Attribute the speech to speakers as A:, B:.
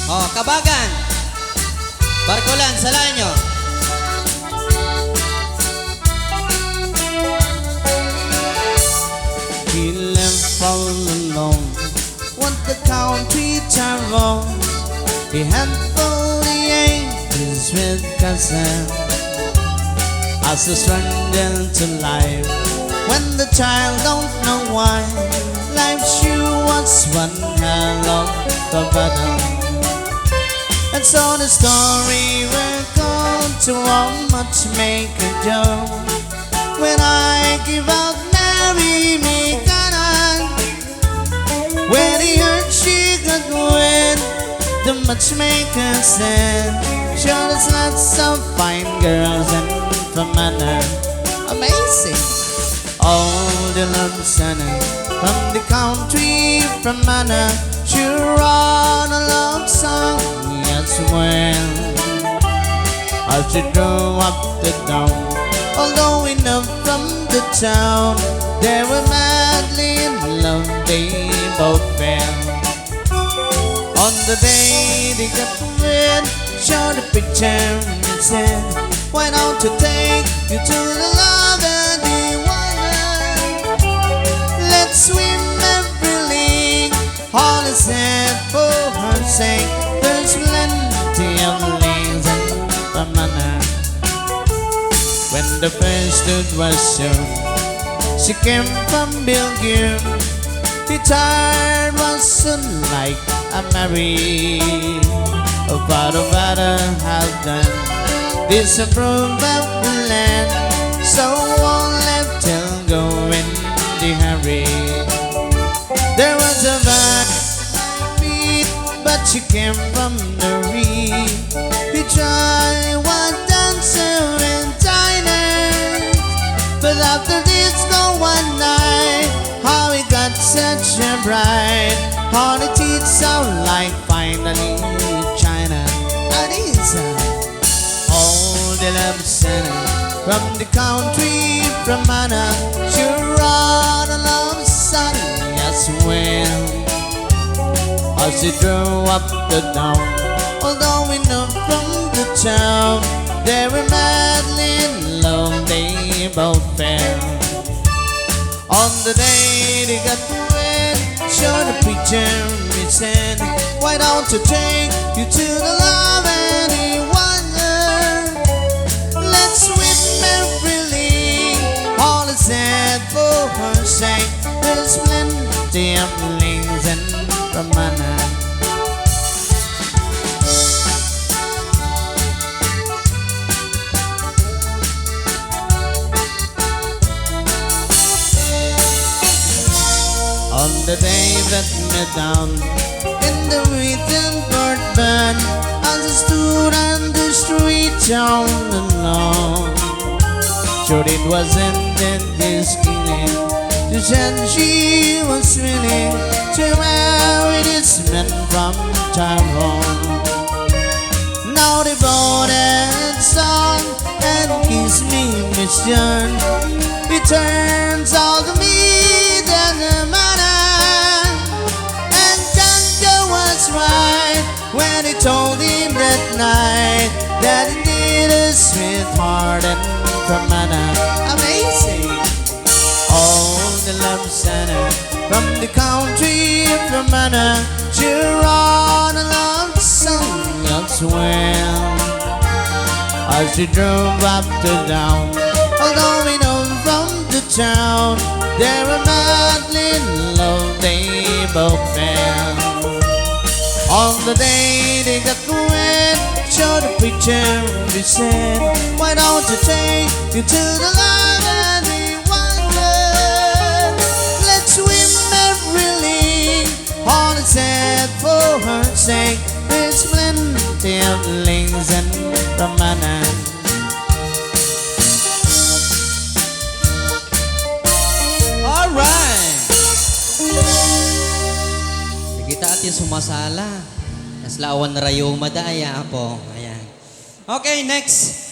A: Oh, Kabagan. Barkolan, salahan nyo.
B: He left all alone when the country traveled. He had 48 years with cousin. As a stranger to life, when the child don't know why, life sure was one hell of a battle. And so the story will go to a matchmaker Joe. When I give out marry me canon, when he heard she got win, the matchmaker said, sure there's lots of fine girls and from Anna. Amazing. All the love center from the country from Anna, sure on a love song as well. As she drove up the town, although we know from the town, they were madly in love, they both fell. On the day they got married, showed a picture and said, why don't you take you to the love and the water? Let's swim every league. All is said for her sake. There's plenty of lanes and banana. When the first dude was shown, she came from Belgium. The child wasn't like a Mary. A father had done disapprove of the land, so one left till go in the hurry. There was a feet, but she came from the reed. He tried one dancer in China, but after this go one night, how he got such a bride. How the teeth sound like finally China. The love center from the country from Anna, sure on a love song as well. As she drove up the town, although we know from the town, they were madly in love, they both fell. On the day they got wed, showed a picture, he said, why don't you take you to the love and the wonder? Let's swim every league. All is said for her sake. There's plenty of lanes and Ramana. On the day that met down in the Wittenberg band, as I stood on the street all alone, sure it wasn't in this killing. She said she was willing to marry this man from Tyrone. Now they voted song and kiss me, Miss John. He turns all to me than a man, and Django was right when he told him that night that he needed a sweetheart and from Anna. Amazing. Oh, the love center from the country from Anna, sure on a love song as well. As she drove up to down, although we know from the town, they were madly in love, they both fell. On the day they got wed, showed a picture, we said, why don't you take you to the love and the wonder? Let's swim every league. All is said for her sake. There's plenty of links and Ramana.
A: Alright! Kita atin sumasala. Naslawan rayo madaya po. Ayan. Okay, next.